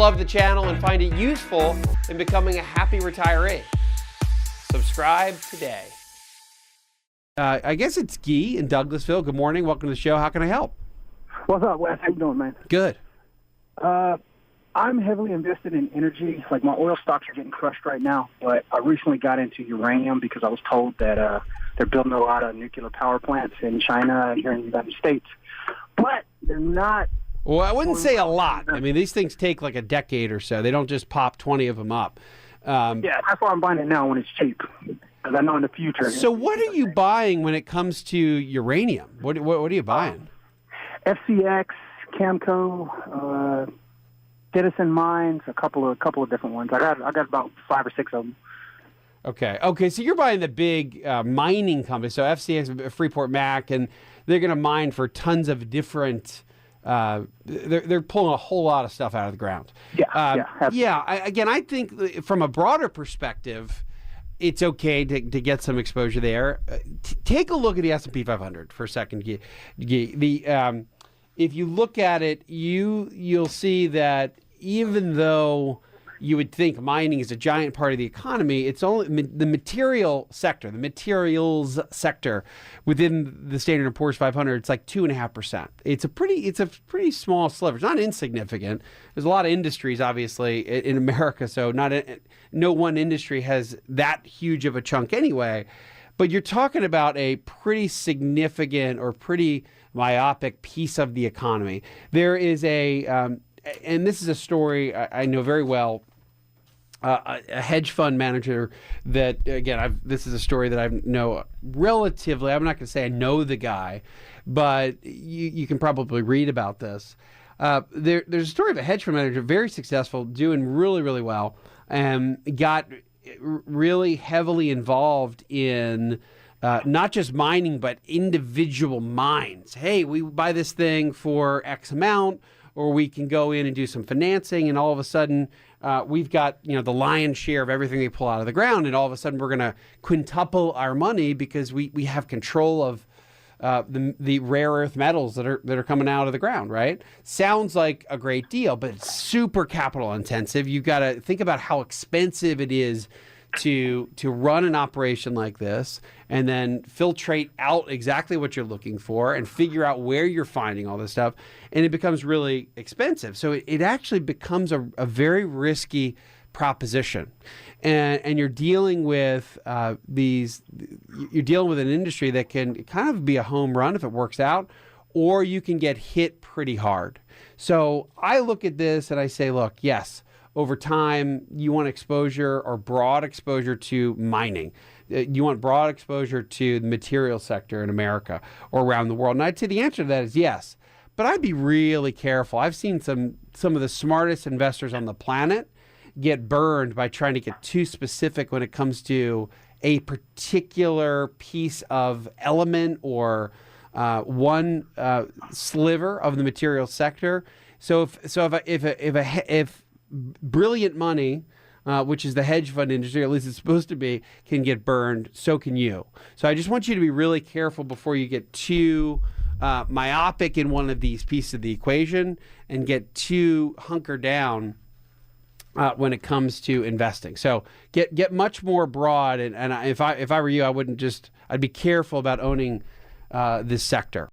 love the channel and find it useful in becoming a happy retiree. Subscribe today. I guess it's Guy in Douglasville. Good morning. Welcome to the show. How can I help? What's up, Wes? How you doing, man? Good. I'm heavily invested in energy. Like, my oil stocks are getting crushed right now, but I recently got into uranium because I was told that they're building a lot of nuclear power plants in China and here in the United States. But they're not... Well, I wouldn't say a lot. I mean, these things take like a decade or so. They don't just pop 20 of them up. Yeah, that's why I'm buying it now when it's cheap, because I know in the future... So what are you buying when it comes to uranium? What are you buying? FCX, Camco, Citizen Mines, a couple of different ones. I got about 5 or 6 of them. Okay. So you're buying the big mining companies. So FCX, Freeport Mac, and they're going to mine for tons of different. They're pulling a whole lot of stuff out of the ground. I think from a broader perspective, it's okay to get some exposure there. Take a look at the S&P 500 for a second. If you look at it, you'll see that even though you would think mining is a giant part of the economy, it's only the materials sector within the Standard & Poor's 500. It's like 2.5%. It's a pretty small sliver. It's not insignificant. There's a lot of industries, obviously, in America, so no one industry has that huge of a chunk anyway. But you're talking about a pretty significant or pretty myopic piece of the economy. There is and this is a story I know very well. A hedge fund manager that, again, this is a story that I know relatively. I'm not going to say I know the guy, but you can probably read about this. There's a story of a hedge fund manager, very successful, doing really, really well, and got really heavily involved in not just mining, but individual mines. Hey, we buy this thing for X amount, or we can go in and do some financing, and all of a sudden we've got the lion's share of everything they pull out of the ground, and all of a sudden we're going to quintuple our money because we have control of the rare earth metals that are coming out of the ground, right? Sounds like a great deal, but it's super capital intensive. You've got to think about how expensive it is to run an operation like this, and then filtrate out exactly what you're looking for and figure out where you're finding all this stuff. And it becomes really expensive. So it actually becomes a very risky proposition. And you're dealing with you're dealing with an industry that can kind of be a home run if it works out, or you can get hit pretty hard. So I look at this and I say, look, yes, over time, you want exposure or broad exposure to mining. You want broad exposure to the material sector in America or around the world. And I'd say the answer to that is yes. But I'd be really careful. I've seen some of the smartest investors on the planet get burned by trying to get too specific when it comes to a particular piece of element or one sliver of the material sector. So if brilliant money, which is the hedge fund industry, or at least it's supposed to be, can get burned, so can you. So I just want you to be really careful before you get too myopic in one of these pieces of the equation and get too hunkered down when it comes to investing. So get much more broad. And if I were you, I'd be careful about owning this sector.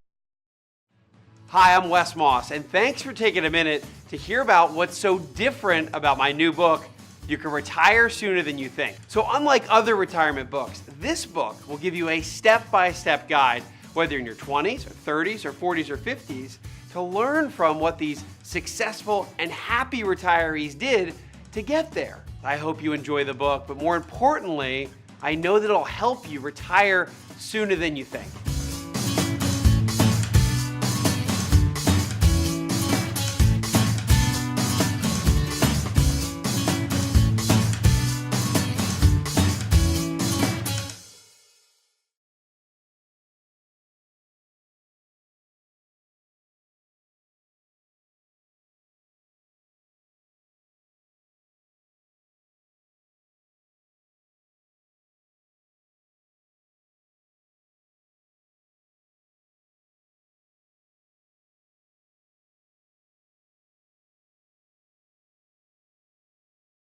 Hi, I'm Wes Moss, and thanks for taking a minute to hear about what's so different about my new book, You Can Retire Sooner Than You Think. So unlike other retirement books, this book will give you a step-by-step guide, whether you're in your 20s or 30s or 40s or 50s, to learn from what these successful and happy retirees did to get there. I hope you enjoy the book, but more importantly, I know that it'll help you retire sooner than you think.